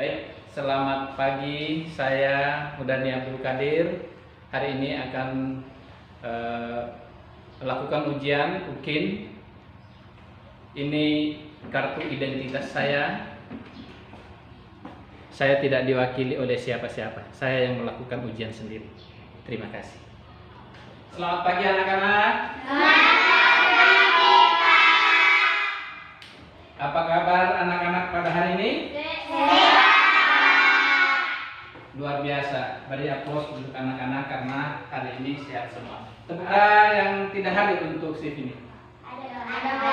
Baik, selamat pagi. Saya Mudani Abdul Qadir. Hari ini akan melakukan ujian UKIN. Ini kartu identitas saya. Saya tidak diwakili oleh siapa-siapa. Saya yang melakukan ujian sendiri. Terima kasih. Selamat pagi anak-anak. Apa kabar anak-anak pada hari ini? Luar biasa. Beri aplaus untuk anak-anak karena hari ini sehat semua. Yang tidak hadir untuk shift ini? Ada.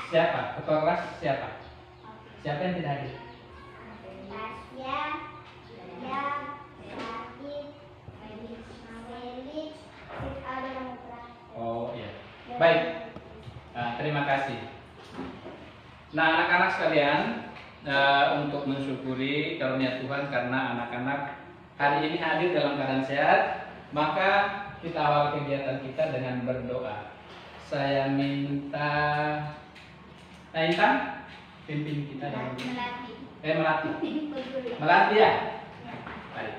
Siapa? Ketua kelas siapa? Siapa yang tidak hadir? Tasya, Lia, Sakit, Felix, ada yang Oh iya. Baik. Terima kasih. Nah, anak-anak sekalian, untuk mensyukuri karunia Tuhan karena anak-anak hari ini hadir dalam keadaan sehat, maka kita awal kegiatan kita dengan berdoa. Saya minta Intan pimpin kita dalam melatih ya. Baik.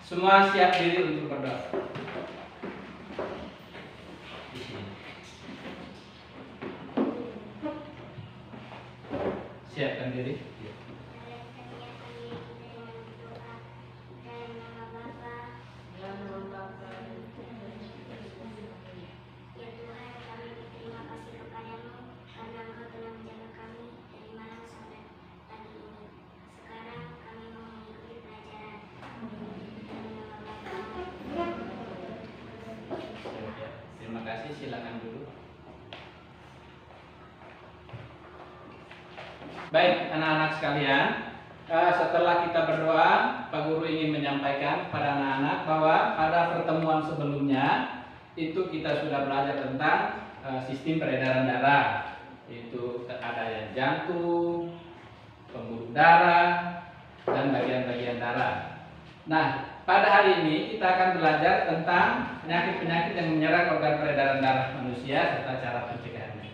Semua siap diri untuk berdoa. Di sini. Siapkan diri. Terima kasih, silakan dulu. Baik, anak-anak sekalian, setelah kita berdoa, Pak Guru ingin menyampaikan kepada anak-anak bahwa pada pertemuan sebelumnya itu kita sudah belajar tentang sistem peredaran darah, yaitu ada yang jantung, pembuluh darah, dan bagian-bagian darah. Nah, pada hari ini kita akan belajar tentang penyakit-penyakit yang menyerang organ peredaran darah manusia serta cara pencegahannya.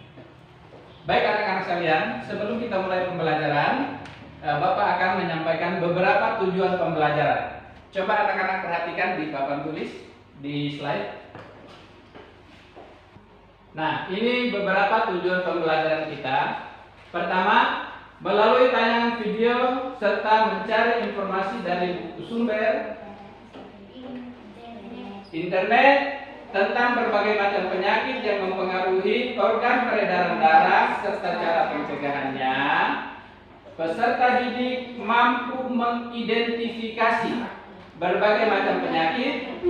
Baik anak-anak sekalian, sebelum kita mulai pembelajaran, Bapak akan menyampaikan beberapa tujuan pembelajaran. Coba anak-anak perhatikan di papan tulis, di slide. Nah, ini beberapa tujuan pembelajaran kita. Pertama, melalui tayangan video serta mencari informasi dari buku sumber, internet, tentang berbagai macam penyakit yang mempengaruhi organ peredaran darah serta cara pencegahannya. Peserta didik mampu mengidentifikasi berbagai macam penyakit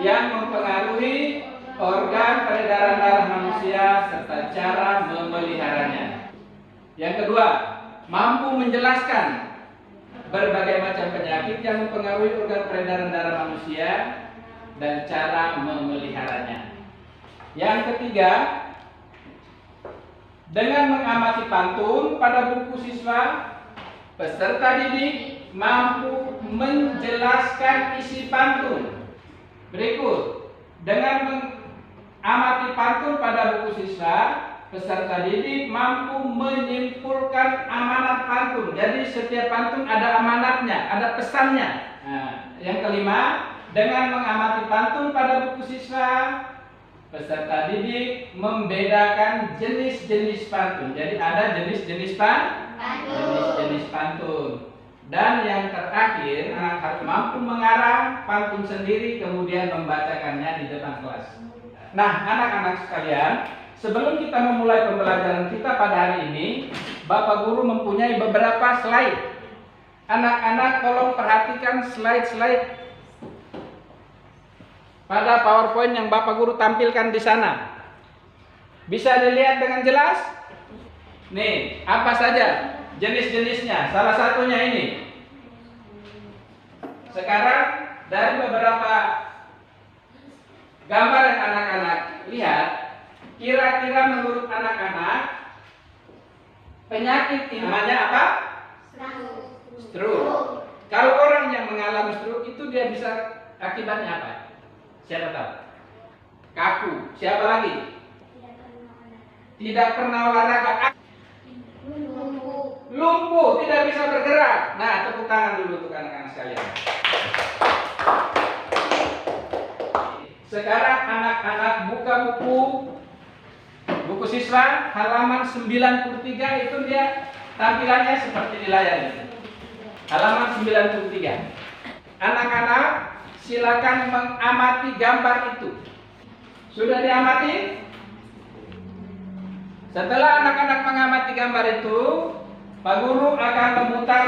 yang mempengaruhi organ peredaran darah manusia serta cara memeliharanya. Yang kedua, mampu menjelaskan berbagai macam penyakit yang mempengaruhi organ peredaran darah manusia dan cara memeliharanya. Yang ketiga, dengan mengamati pantun pada buku siswa, peserta didik mampu menjelaskan isi pantun. Berikut, dengan mengamati pantun pada buku siswa, peserta didik mampu menyimpulkan amanat pantun. Jadi setiap pantun ada amanatnya, ada pesannya. Nah, yang kelima, dengan mengamati pantun pada buku siswa, peserta didik membedakan jenis-jenis pantun. Jadi ada jenis-jenis pantun. Dan yang terakhir, anak harus mampu mengarang pantun sendiri kemudian membacakannya di depan kelas. Nah, anak-anak sekalian, sebelum kita memulai pembelajaran kita pada hari ini, Bapak Guru mempunyai beberapa slide. Anak-anak tolong perhatikan slide-slide pada PowerPoint yang Bapak Guru tampilkan di sana. Bisa dilihat dengan jelas? Nih, apa saja jenis-jenisnya? Salah satunya ini. Sekarang dari beberapa gambar yang anak-anak lihat, kira-kira menurut anak-anak penyakit ini namanya apa? Stroke. Kalau orang yang mengalami stroke itu dia bisa akibatnya apa? Siapa tahu? Kaku. Siapa lagi? Tidak pernah olahraga. lumpuh, tidak bisa bergerak. Nah, tepuk tangan dulu untuk anak-anak sekalian. Sekarang anak-anak buka buku siswa halaman 93, itu dia tampilannya seperti di layar ini. Halaman 93. Anak-anak silakan mengamati gambar itu. Sudah diamati? Setelah anak-anak mengamati gambar itu, Pak Guru akan memutar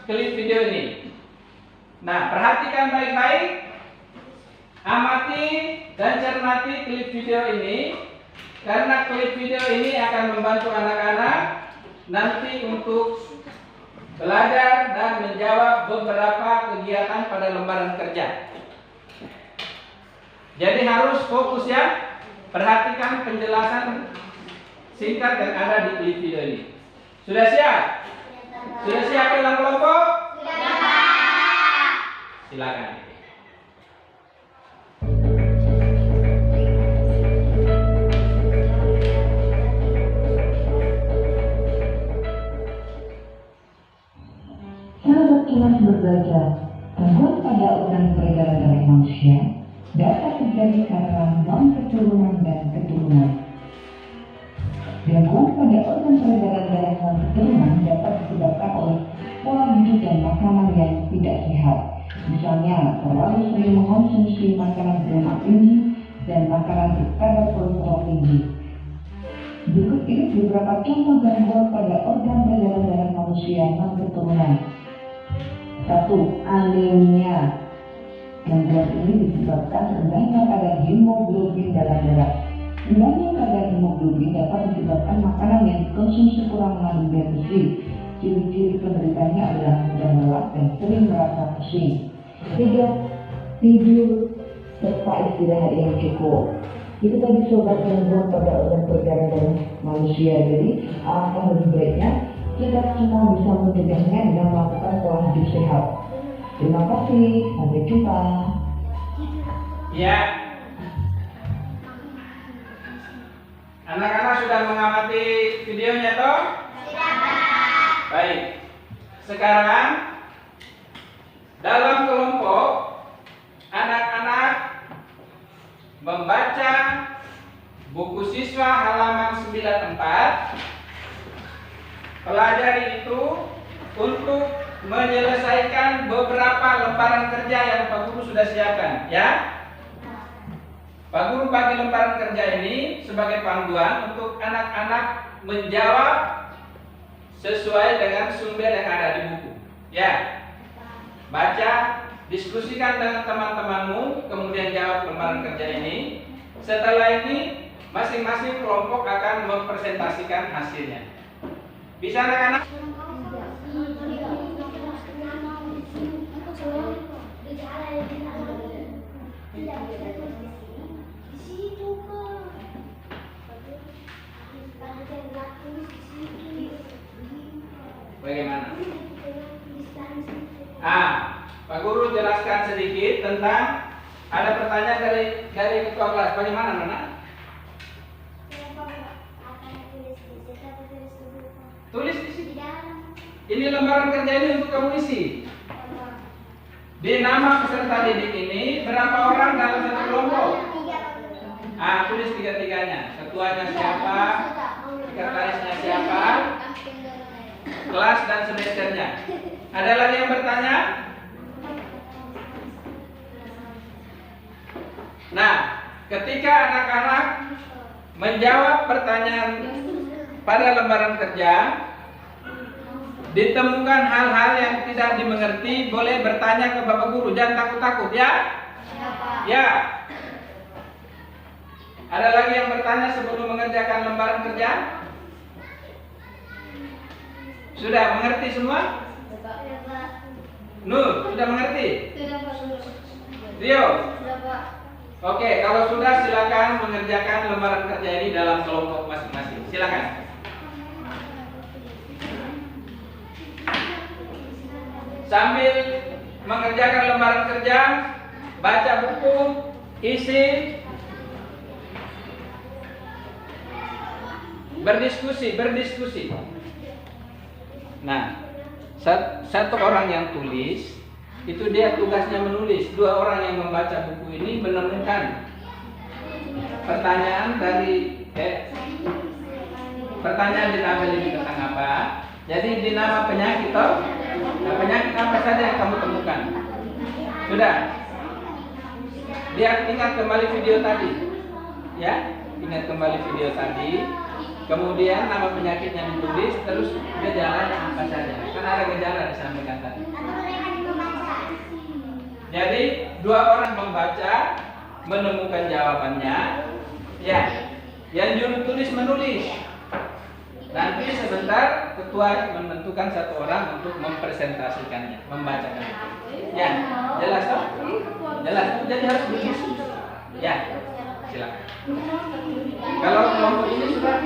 klip video ini. Nah, perhatikan baik-baik, amati dan cermati klip video ini, karena klip video ini akan membantu anak-anak nanti untuk belajar dan menjawab beberapa kegiatan pada lembaran kerja. Jadi harus fokus ya, perhatikan penjelasan singkat yang ada di klip video ini. Sudah siap? Sudah siap dalam kelompok? Sudah. Silakan. Sahabat kelas berbelajar, gangguan pada organ peredaran darah manusia dapat terjadi karena non-keturunan dan keturunan. Gangguan pada organ peredaran darah non-keturunan dapat disebabkan oleh pola hidup dan makanan yang tidak sehat. Misalnya, terlalu sering mengonsumsi makanan berlemak tinggi dan makanan berkadar kolesterol tinggi. Berikut ini beberapa contoh gangguan pada organ peredaran darah manusia non-keturunan. 1. Anemia. Gangguan ini disebabkan rendahnya kadar hemoglobin dalam darah. Rendahnya kadar hemoglobin dapat disebabkan makanan yang dikonsumsi kurang mengandung zat besi. Ciri-ciri penderitanya adalah mudah lelah dan sering merasa pusing. 3. Tidur serta istirahat yang cukup. Itu tadi sobat gangguan pada organ peredaran darah manusia. Jadi alangkah lebih baiknya kita semua bisa mencegahnya dengan melakukan pola hidup sehat. Terima kasih, sampai jumpa. Ya. Anak-anak sudah mengamati videonya toh? Sudah. Baik. Sekarang dalam kelompok anak-anak membaca buku siswa halaman 94. Pelajari itu untuk menyelesaikan beberapa lembaran kerja yang Pak Guru sudah siapkan, ya. Pak Guru bagi lembaran kerja ini sebagai panduan untuk anak-anak menjawab sesuai dengan sumber yang ada di buku, ya. Baca, diskusikan dengan teman-temanmu, kemudian jawab lembaran kerja ini. Setelah ini, masing-masing kelompok akan mempresentasikan hasilnya. Bisa anak-anak? Bagaimana? Pak Guru jelaskan sedikit tentang ada pertanyaan dari ketua kelas. Bagaimana, Nana? Tulis di sini. Ini lembaran kerja ini untuk kamu isi. Di nama peserta didik ini berapa orang dalam satu kelompok? Tulis tiga-tiganya. Ketuanya siapa? Sekretarisnya siapa? Kelas dan semesternya. Ada lagi yang bertanya? Nah, ketika anak-anak menjawab pertanyaan pada lembaran kerja, ditemukan hal-hal yang tidak dimengerti, boleh bertanya ke Bapak Guru. Jangan takut-takut, ya? Ya. Ada lagi yang bertanya sebelum mengerjakan lembaran kerja? Sudah mengerti semua? Nur, sudah mengerti? Rio? Oke, kalau sudah silakan mengerjakan lembaran kerja ini dalam kelompok masing-masing. Silakan. Sambil mengerjakan lembaran kerja, baca buku, isi, berdiskusi. Nah, satu orang yang tulis itu dia tugasnya menulis. 2 orang yang membaca buku ini menemukan pertanyaan dari pertanyaan di tabel ini tentang apa. Jadi di nama penyakit penyakit apa saja yang kamu temukan? Sudah? Dia ingat kembali video tadi, ya, ingat kembali video tadi. Kemudian nama penyakitnya ditulis, terus gejalanya apa saja. Kan ada gejala disampaikan tadi. Jadi 2 orang membaca, menemukan jawabannya, ya. Yang juru tulis menulis. Nanti sebentar ketua menentukan 1 orang untuk mempresentasikannya, membacakan. Ya, jelas toh? Jelas. Jadi harus berdiskusi. Ya, silakan. Kalau kelompok ini sudah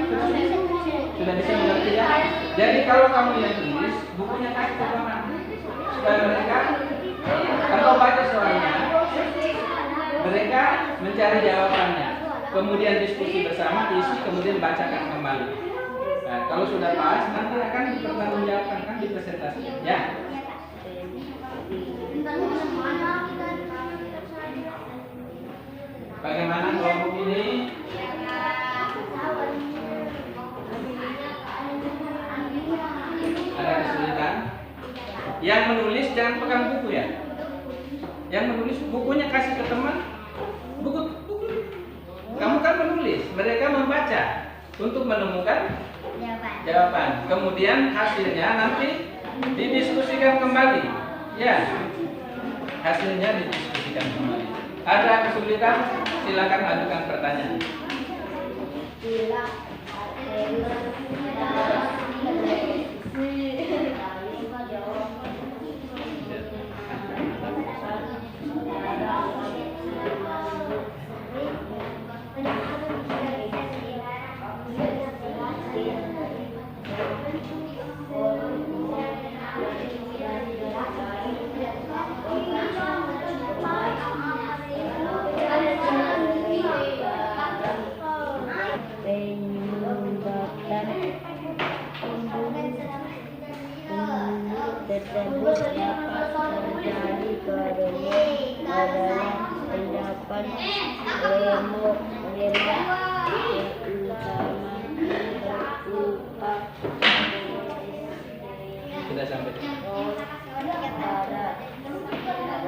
bisa mengerti ya. Jadi kalau kamu yang tulis, bukunya kasih ke teman supaya mereka kalau baca soalnya, mereka mencari jawabannya, kemudian diskusi bersama, isi, kemudian bacakan kembali. Nah, kalau sudah pas, nanti akan dipertanggungjawabkan, kan dipresentasikan. Ya. Bagaimana kelompok ini? Ada kesulitan? Yang menulis jangan pegang buku ya. Yang menulis bukunya kasih ke teman. Buku. Kamu kan menulis, mereka membaca untuk menemukan jawaban. Kemudian hasilnya nanti didiskusikan kembali. Ya. Hasilnya didiskusikan kembali. Ada kesulitan? Silakan ajukan pertanyaan. Tersebut dapat terjadi karena adalah endapan remuk lemak terutama berupa Sudah sampai.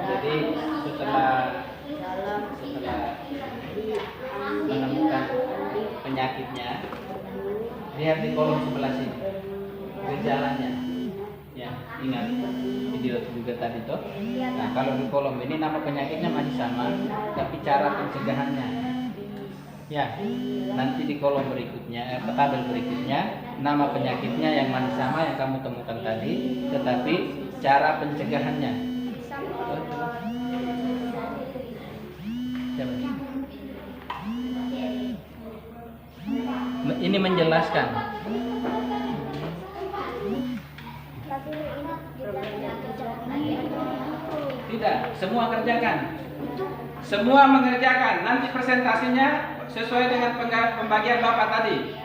Jadi setelah menemukan penyakitnya, lihat di kolom sebelah sini gejalanya. Ya, ingat video juga tadi toh. Nah, kalau di kolom ini nama penyakitnya masih sama, tapi cara pencegahannya. Ya, nanti di kolom berikutnya, tabel berikutnya, nama penyakitnya yang masih sama yang kamu temukan tadi, tetapi cara pencegahannya. Ini menjelaskan. Tidak, semua kerjakan. Semua mengerjakan. Nanti presentasinya sesuai dengan pembagian Bapak tadi.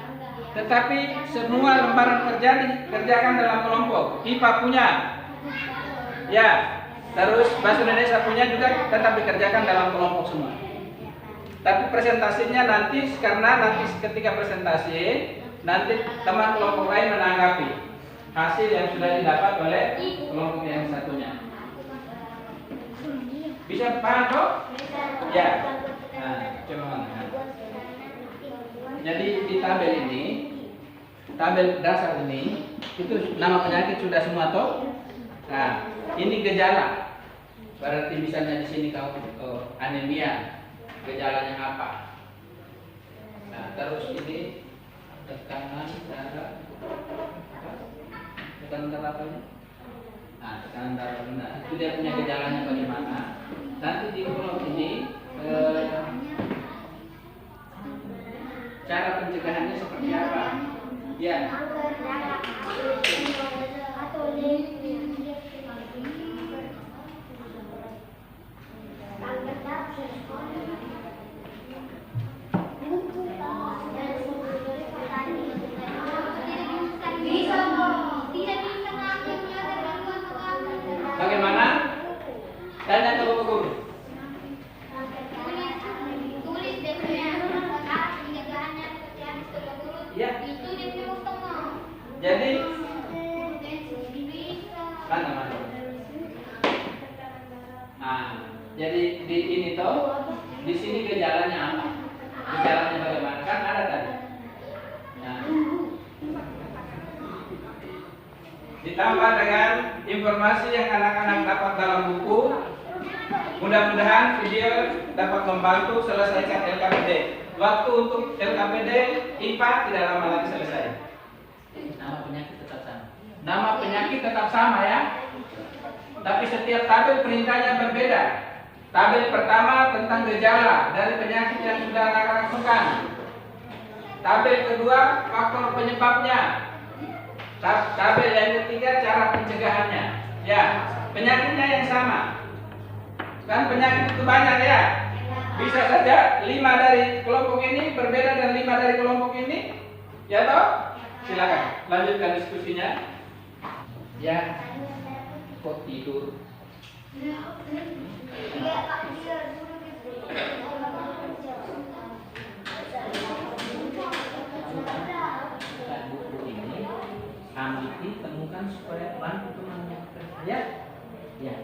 Tetapi semua lembaran kerja dikerjakan dalam kelompok. IPA punya. Ya. Terus Bahasa Indonesia punya juga tetap dikerjakan dalam kelompok semua. Tapi presentasinya nanti, karena nanti ketika presentasi, nanti teman kelompok lain menanggapi hasil yang sudah didapat oleh kelompok yang satunya. Bisa paham kok? Ya. Nah, coba mana? Jadi di tabel ini, tabel dasar ini, itu nama penyakit sudah semua toh? Nah, ini gejala. Berarti misalnya di sini kau anemia, gejalanya apa? Nah, terus ini tekanan darah, tekanan darah apa ini? Nah, tekanan darah rendah. Itu dia punya gejalanya bagaimana? Nanti di kolom ini cara pencegahannya seperti apa? Ya. toh? Di sini gejalanya apa? Gejalanya bagaimana? Kan ada tadi. Nah, ditambah dengan informasi yang anak-anak dapat dalam buku. Mudah-mudahan video dapat membantu selesaikan LKPD. Waktu untuk LKPD IPA tidak lama lagi selesai. Nama penyakit tetap sama. Nama penyakit tetap sama ya. Tapi setiap tabel perintahnya berbeda. Tabel pertama tentang gejala dari penyakit yang sudah anak-anak lakukan. Tabel kedua faktor penyebabnya. Tabel yang ketiga cara pencegahannya. Ya, penyakitnya yang sama. Kan penyakit itu banyak ya. Bisa saja 5 dari kelompok ini berbeda dan 5 dari kelompok ini. Ya toh? Silakan lanjutkan diskusinya. Ya. Kok tidur? Buku ini ambil temukan supaya bantu temannya. Ya. Ya.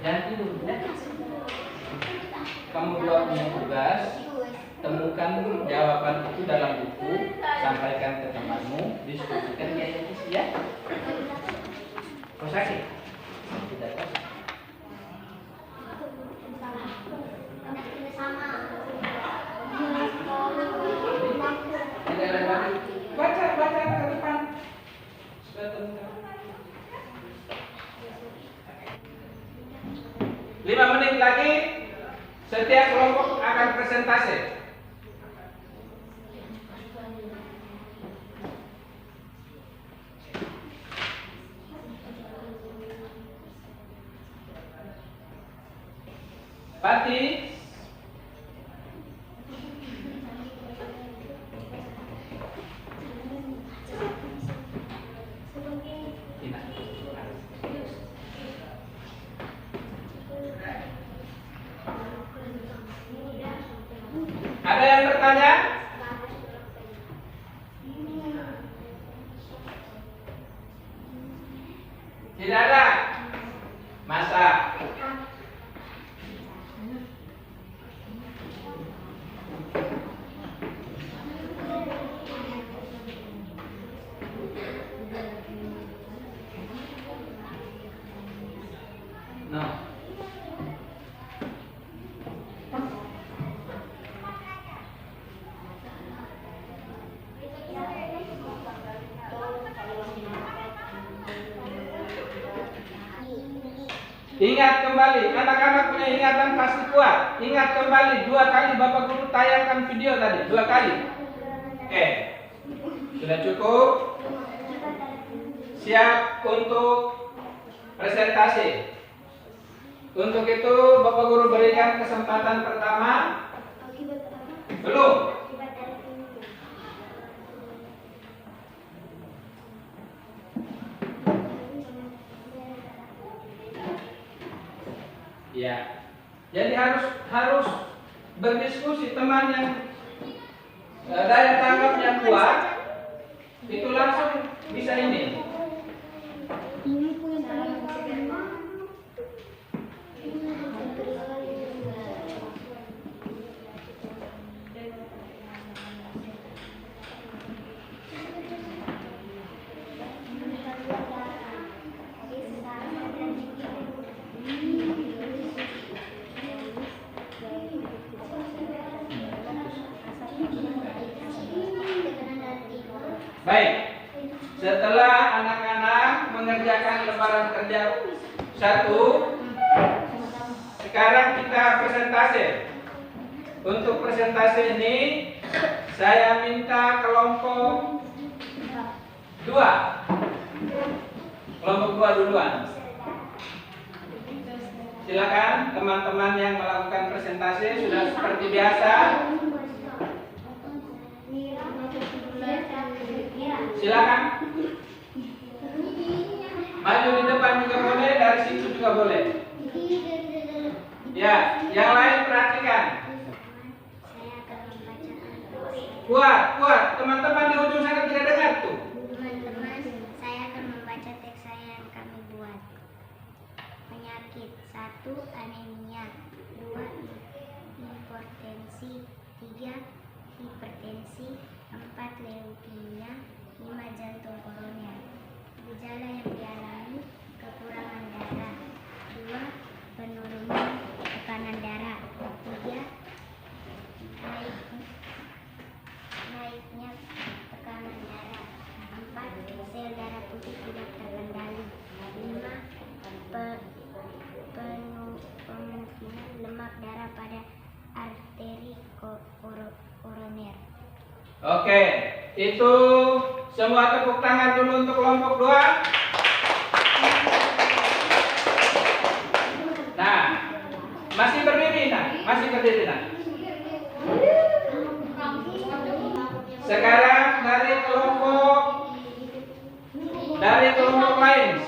Jangan tidur ya. Kamu dua punya tugas, temukan jawaban itu dalam buku, sampaikan ke temanmu, diskusikan ya. Kau sakit? Tidak tahu. Tidak ada lagi. Baca ke depan. Sudah temukan. 5 menit lagi setiap kelompok akan presentasi. Pati ada yang bertanya? Tidak ada. Masa? No. Ingat kembali, anak-anak punya ingatan pasti kuat. Ingat kembali 2 kali Bapak Guru tayangkan video tadi, 2 kali. Oke, sudah cukup. Siap untuk presentasi. Untuk itu Bapak Guru berikan kesempatan pertama. Belum. Ya, jadi harus berdiskusi. Teman yang daya tanggapnya kuat itu langsung bisa ini. Baik, setelah anak-anak mengerjakan lembaran kerja 1, sekarang kita presentasi. Untuk presentasi ini saya minta kelompok 2. Kelompok 2 duluan. Silakan teman-teman yang melakukan presentasi sudah seperti biasa. Silakan. Maju di depan juga boleh, dari situ juga boleh. Ya, yang lain perhatikan. Kuat. Teman-teman di ujung sana tidak dengar tuh. Teman-teman, saya akan membaca teks saya yang kami buat. Penyakit 1, anemia. 2. Hipertensi. 3. Hipertensi. 4. Leukemia. 5. Jantung koroner. Gejala yang dialami: kekurangan darah. 2. Penurunan tekanan darah. 3. Naiknya tekanan darah. 4. Sel darah putih tidak terkendali. 5. Kemungkinan lemak darah pada arteri koroner. Oke, itu semua tepuk tangan dulu untuk kelompok 2. Nah, masih berdiri nah. Sekarang dari kelompok lain,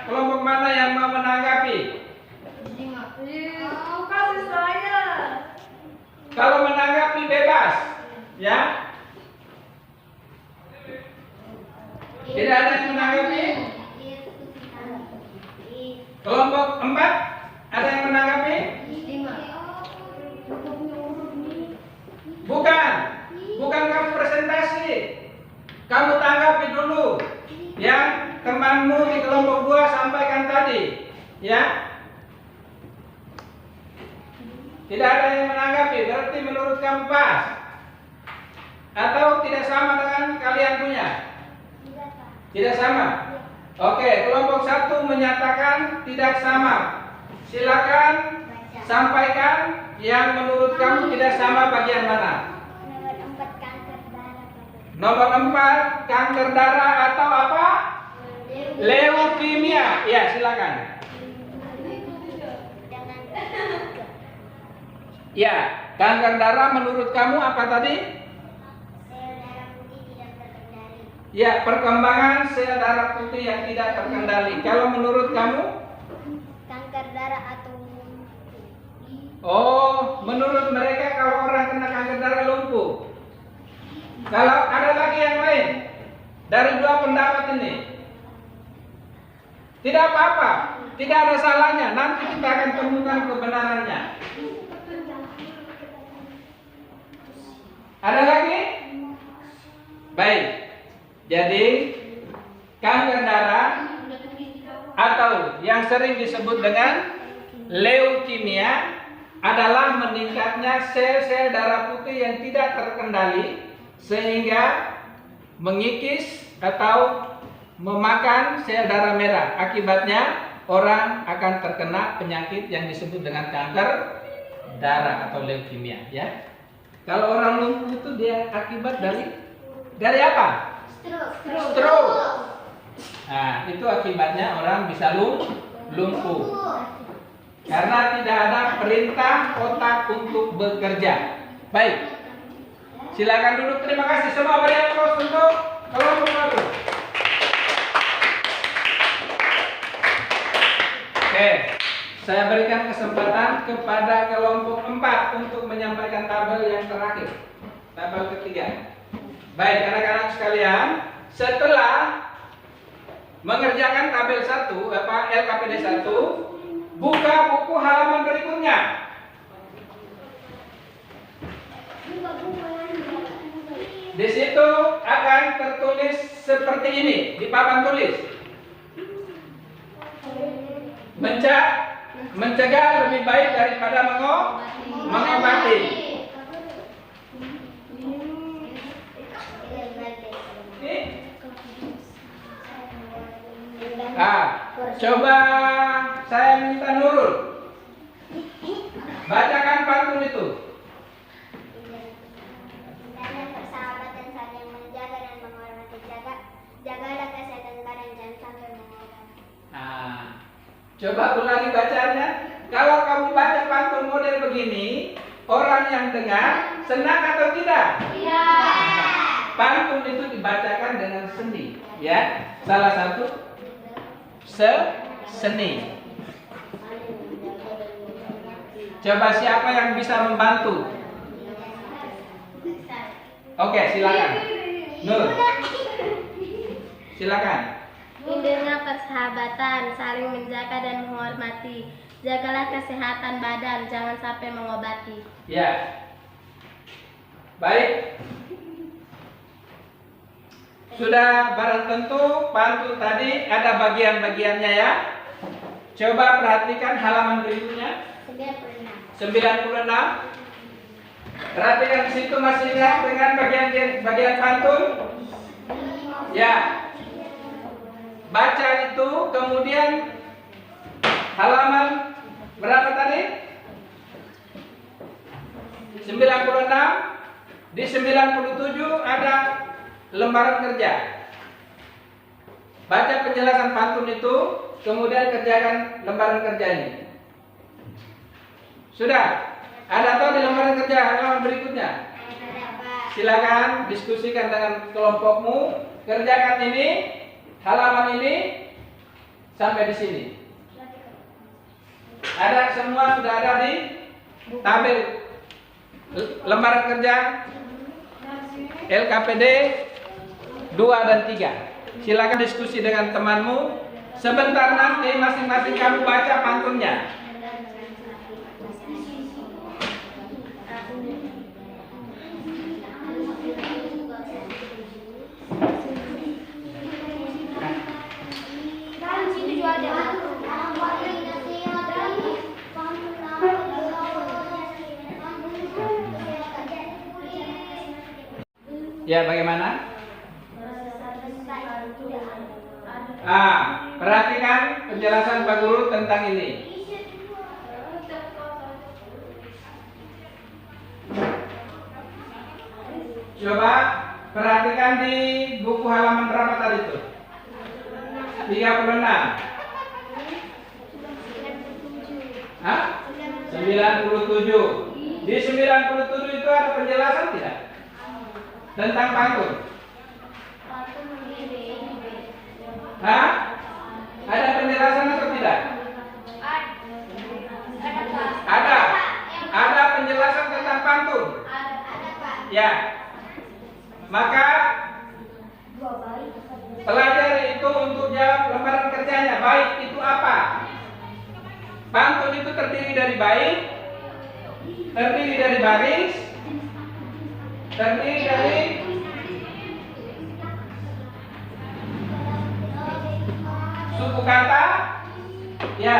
kelompok mana yang mau menanggapi? Kasih saya. Kalau menanggapi bebas, ya. Tidak ada yang menanggapi? Kelompok 4 ada yang menanggapi? Bukan kamu presentasi. Kamu tanggapi dulu yang temanmu di kelompok 2 sampaikan tadi, ya. Tidak ada yang menanggapi, berarti menurut kamu pas atau tidak sama dengan kalian punya? Tidak sama. Oke, kelompok 1 menyatakan tidak sama. Silakan sampaikan yang menurut kamu tidak sama bagian mana? Nomor 4, kanker darah. Nomor 4, kanker darah atau apa? Leukemia. Ya, silakan. Ya, kanker darah menurut kamu apa tadi? Sel darah putih tidak terkendali. Ya, perkembangan sel darah putih yang tidak terkendali. Kalau menurut kamu? Kanker darah atau Oh, menurut mereka kalau orang kena kanker darah lumpuh. Kalau ada lagi yang lain dari 2 pendapat ini, tidak apa-apa, tidak ada salahnya. Nanti kita akan temukan kebenarannya. Ada lagi? Baik. Jadi kanker darah atau yang sering disebut dengan leukemia adalah meningkatnya sel-sel darah putih yang tidak terkendali sehingga mengikis atau memakan sel darah merah. Akibatnya orang akan terkena penyakit yang disebut dengan kanker darah atau leukemia, ya. Kalau orang lumpuh itu dia akibat dari apa? Stroke. Nah, itu akibatnya orang bisa lumpuh. Karena tidak ada perintah otak untuk bekerja. Baik. Silakan duduk. Terima kasih semua. Beri aplaus untuk kelompok baru. Oke. Saya berikan kesempatan kepada kelompok 4 untuk menyampaikan tabel yang terakhir. Tabel ketiga. Baik, anak-anak sekalian, setelah mengerjakan tabel 1, LKPD 1, buka buku halaman berikutnya. Di situ akan tertulis seperti ini di papan tulis. Mencegah lebih baik daripada mengobati. Coba saya minta Nurul bacakan pantun itu. Indahnya persahabatan saling menjaga dan menghormati. Jagalah kesehatan badan, jangan sampai mengobati. Coba ulangi bacanya. Kalau kamu baca pantun model begini, orang yang dengar senang atau tidak? Tidak. Pantun itu dibacakan dengan seni, ya. Salah satu seni. Coba siapa yang bisa membantu? Oke, silakan. Nur. Silakan. Mendengar persahabatan, saling menjaga dan menghormati. Jagalah kesehatan badan, jangan sampai mengobati. Ya. Baik. Sudah barang tentu pantun tadi ada bagian-bagiannya ya. Coba perhatikan halaman berikutnya. 96. Perhatikan di situ masih ingat dengan bagian pantun? Ya. Baca itu kemudian halaman berapa tadi? 96. Di 97 ada lembaran kerja. Baca penjelasan pantun itu, kemudian kerjakan lembaran kerja ini. Sudah? Ada atau di lembaran kerja halaman berikutnya? Silakan diskusikan dengan kelompokmu. Kerjakan ini, halaman ini sampai di sini. Ada semua sudah ada di tabel lembaran kerja LKPD 2 dan 3. Silakan diskusi dengan temanmu. Sebentar nanti masing-masing kamu baca pantunnya. Ya, bagaimana? Perhatikan penjelasan Pak Guru tentang ini. Coba perhatikan di buku halaman berapa tadi itu? 36. Hah? 97. Di 97 itu ada penjelasan tidak? Tentang pantun. Hah? Ada penjelasan atau tidak? Ada. Ada penjelasan tentang pantun. Ya. Maka pelajari itu untuk jawab lembaran kerjanya. Bait itu apa? Pantun itu terdiri dari bait, terdiri dari baris, terdiri dari suku kata, ya.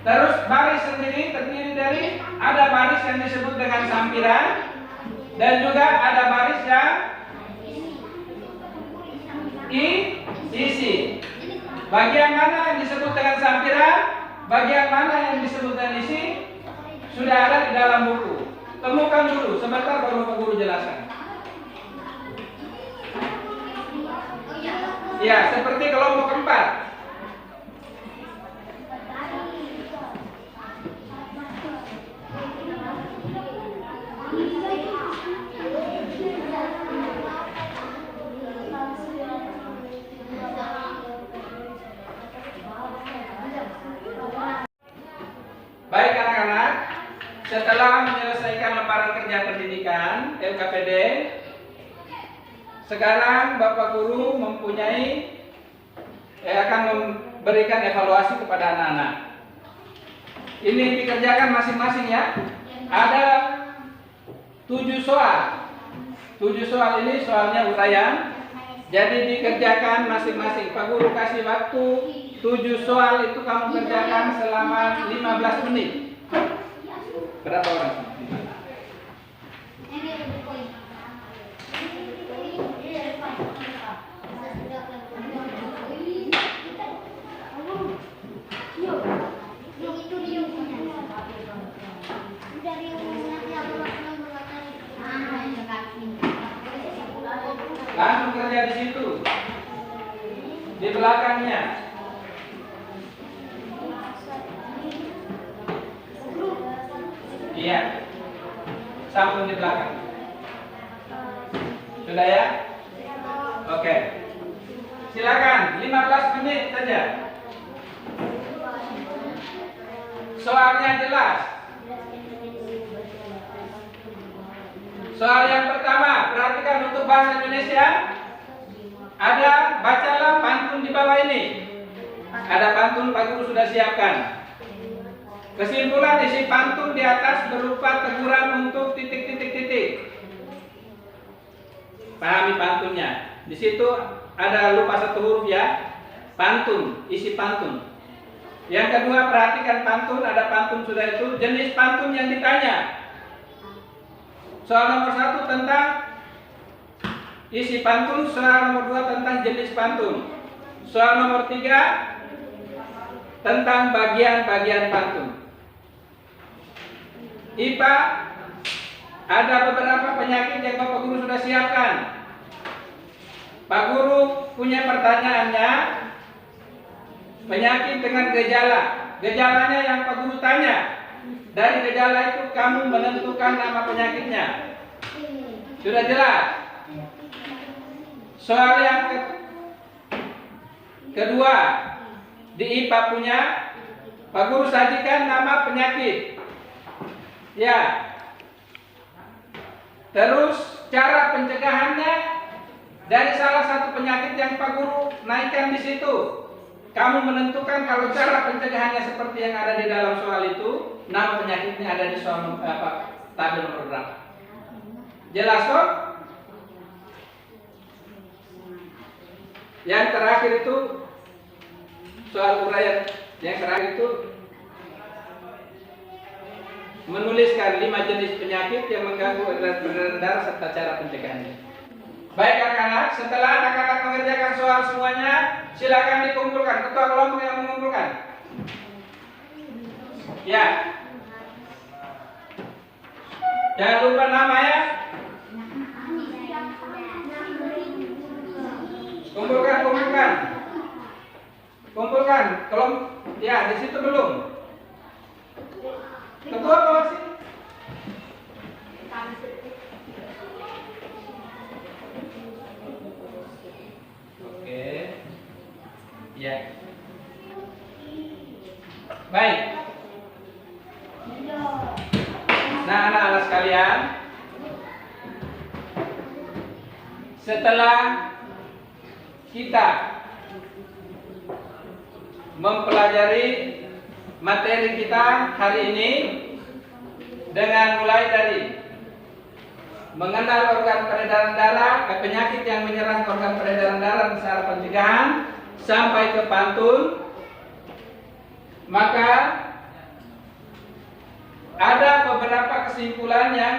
Terus baris sendiri terdiri dari ada baris yang disebut dengan sampiran dan juga ada baris yang isi. Bagian mana yang disebut dengan sampiran, bagian mana yang disebut dengan isi sudah ada di dalam buku. Temukan dulu, sebentar baru Pak Guru jelaskan. Ya, seperti kelompok 4. Baik anak-anak, setelah menyelesaikan lembaran kerja pendidikan LKPD, sekarang Bapak Guru mempunyai akan memberikan evaluasi kepada anak-anak. Ini dikerjakan masing-masing ya. Ada 7 soal. 7 soal ini soalnya uraian. Jadi dikerjakan masing-masing. Pak Guru kasih waktu 7 soal itu kamu kerjakan selama 15 menit. Berapa orang? Langsung kerja di situ, di belakangnya. Iya, sambung di belakang. Sudah ya? Oke. Silakan, 15 menit saja. Soalnya jelas. Soal yang pertama, perhatikan untuk bahasa Indonesia. Ada, bacalah pantun di bawah ini. Ada pantun Pak Guru sudah siapkan. Kesimpulan isi pantun di atas berupa teguran untuk titik. Pahami pantunnya. Di situ ada lupa satu huruf ya. Pantun, isi pantun. Yang kedua, perhatikan pantun, ada pantun sudah itu, jenis pantun yang ditanya. Soal nomor 1 tentang isi pantun, soal nomor 2 tentang jenis pantun. Soal nomor 3 tentang bagian-bagian pantun. IPA ada beberapa penyakit yang Bapak Guru sudah siapkan. Pak Guru punya pertanyaannya, penyakit dengan gejala. Gejalanya yang Pak Guru tanya. Dari gejala itu kamu menentukan nama penyakitnya. Sudah jelas? Soal yang kedua, di IPA punya, Pak Guru sajikan nama penyakit. Ya. Terus cara pencegahannya dari salah satu penyakit yang Pak Guru naikkan di situ. Kamu menentukan kalau cara pencegahannya seperti yang ada di dalam soal itu, nama penyakitnya ada di soal tabel nomor berapa. Jelas kok? Yang terakhir itu soal uraian yang terakhir itu menuliskan 5 jenis penyakit yang mengganggu peredaran darah serta cara pencegahannya. Baik anak-anak, setelah anak-anak mengerjakan soal semuanya, silakan dikumpulkan. Ketua kelompok yang mengumpulkan. Ya. Jangan lupa nama ya. Kumpulkan. Kelompok. Ya, di situ belum. Ketua bawa sini. Oke. Ya. Baik. Nah, anak-anak sekalian, setelah kita mempelajari materi kita hari ini dengan mulai dari mengenal organ peredaran darah, penyakit yang menyerang organ peredaran darah secara pencegahan sampai ke pantun, maka ada beberapa kesimpulan yang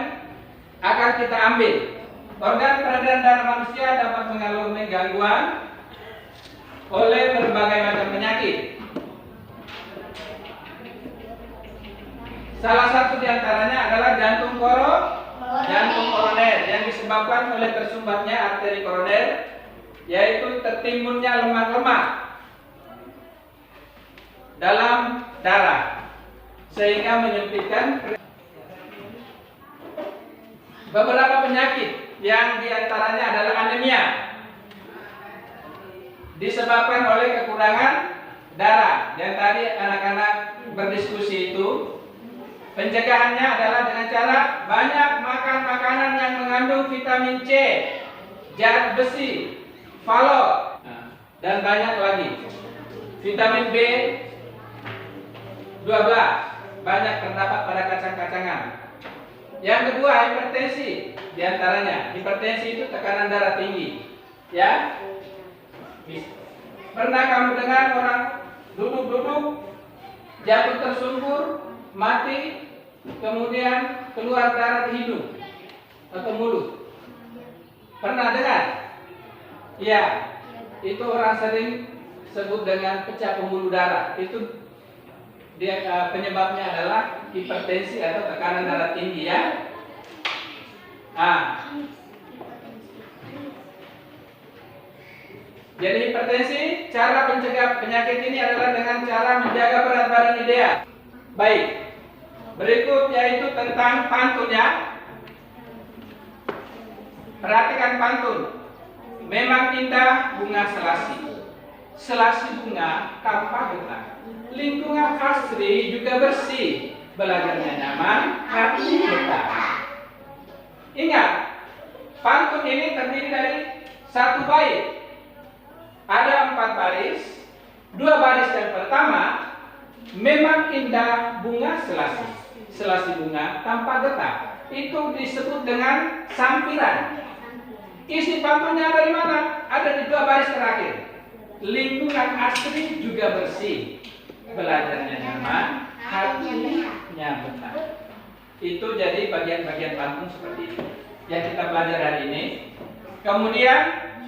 akan kita ambil. Organ peredaran darah manusia dapat mengalami gangguan oleh berbagai macam penyakit. Salah satu diantaranya adalah jantung koroner yang disebabkan oleh tersumbatnya arteri koroner, yaitu tertimbunnya lemak-lemak dalam darah sehingga menyempitkan. Beberapa penyakit yang diantaranya adalah anemia, disebabkan oleh kekurangan darah. Yang tadi anak-anak berdiskusi itu, pencegahannya adalah dengan cara banyak makan makanan yang mengandung vitamin C, zat besi, folot, dan banyak lagi. Vitamin B12 banyak terdapat pada kacang-kacangan. Yang kedua, hipertensi. Diantaranya, hipertensi itu tekanan darah tinggi. Ya, pernah kamu dengar orang duduk-duduk, jantung tersungkur, mati, kemudian keluar darah di hidung atau mulut? Pernah dengar? Ya, itu orang sering sebut dengan pecah pembuluh darah. Itu dia penyebabnya adalah hipertensi atau tekanan darah tinggi ya. Jadi hipertensi, cara pencegah penyakit ini adalah dengan cara menjaga berat badan ideal. Baik. Berikut yaitu tentang pantunnya. Perhatikan pantun. Memang indah bunga selasi, selasi bunga tanpa getah. Lingkungan asri juga bersih, belajarnya nyaman, hati betah. Ingat, pantun ini terdiri dari satu bait. Ada 4 baris, 2 baris Memang indah bunga selasi bunga tanpa getah. Itu disebut dengan sampiran. Isi pantunnya ada di mana? Ada di 2 baris terakhir. Lingkungan asri juga bersih, belajarnya nyaman, hatinya betah. Itu jadi bagian-bagian pantun seperti itu yang kita belajar hari ini. Kemudian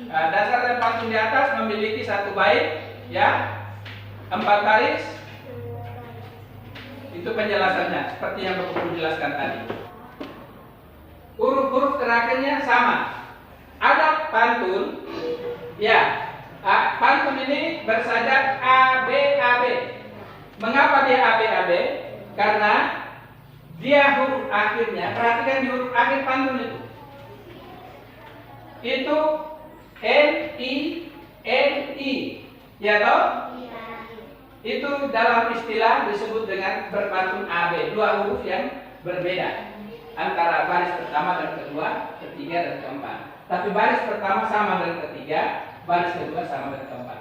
dasar dan pantun di atas memiliki 1 bait, ya, 4 baris. Itu penjelasannya seperti yang Bapak Guru jelaskan tadi. Huruf-huruf terakhirnya sama. Ada pantun, ya. Pantun ini bersajak ABAB. Mengapa dia ABAB? Karena dia huruf akhirnya, perhatikan di huruf akhir pantun itu NI, ya toh? Itu dalam istilah disebut dengan berpantun AB, 2 huruf yang berbeda antara baris pertama dan kedua, ketiga dan keempat. Tapi baris pertama sama dengan ketiga, baris kedua sama dengan keempat.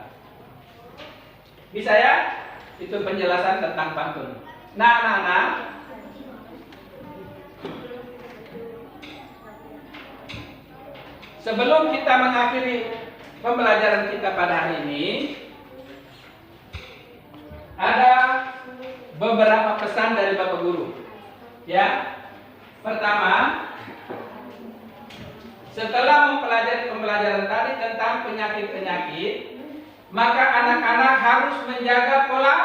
Bisa ya? Itu penjelasan tentang pantun. Nah. Sebelum kita mengakhiri pembelajaran kita pada hari ini, ada beberapa pesan dari Bapak Guru. Ya. Pertama, setelah mempelajari pembelajaran tadi tentang penyakit-penyakit, maka anak-anak harus menjaga pola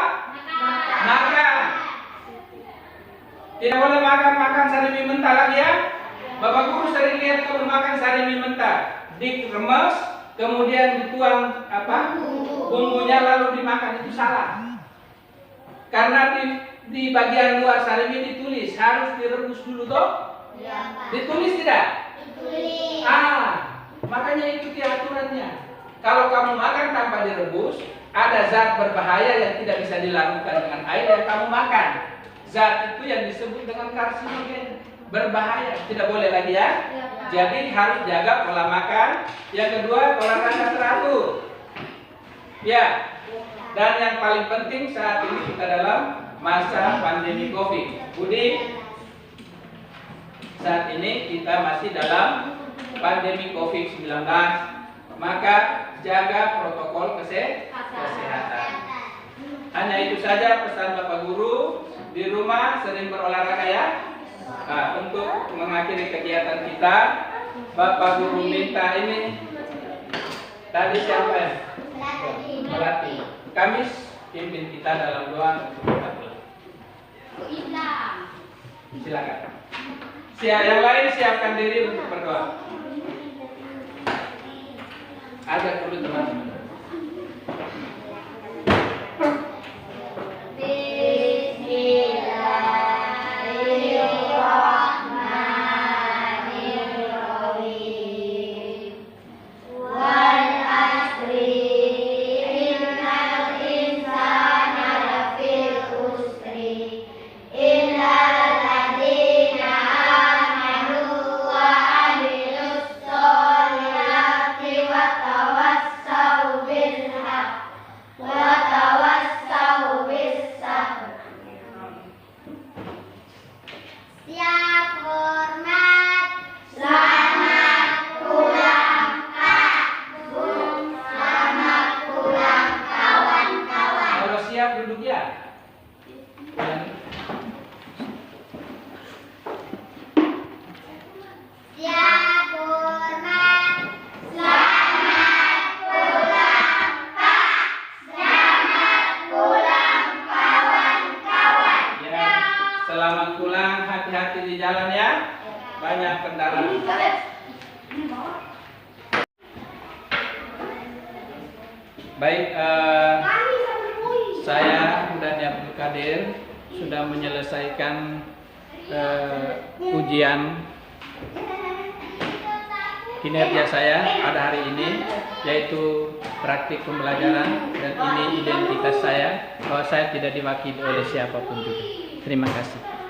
makan. Tidak boleh makan sari mie mentah lagi ya. Bapak Guru sering lihat kalau makan sari mie mentah, diremes, kemudian dituang bumbunya lalu dimakan, itu salah. Karena di bagian luar sari mie ditulis harus direbus dulu toh? Ya, Pak. Ditulis tidak? Ditulis. Makanya ikuti aturannya. Kalau kamu makan tanpa direbus, ada zat berbahaya yang tidak bisa dilarutkan dengan air yang kamu makan. Zat itu yang disebut dengan karsinogen, berbahaya, tidak boleh lagi ya. Jadi harus jaga pola makan. Yang kedua, olahraga teratur. Ya. Dan yang paling penting saat ini kita dalam masa pandemi COVID. Budi, saat ini kita masih dalam pandemi COVID-19, maka jaga protokol kesehatan. Hanya itu saja pesan Bapak Guru. Di rumah sering berolahraga ya. Untuk mengakhiri kegiatan kita, Bapak Guru minta ini. Tadi siapa ya? Melati. Kamis pimpin kita dalam doa untuk kita pulang. Silakan. Yang lain siapkan diri untuk berdoa. Ajak dulu teman-teman. Selamat pulang, hati-hati di jalan ya. Banyak kendaraan. Baik, saya Udani Abdul Qadir sudah menyelesaikan ujian kinerja saya pada hari ini, yaitu praktik pembelajaran, dan ini identitas saya bahwa saya tidak diwakili oleh siapapun juga. Terima kasih.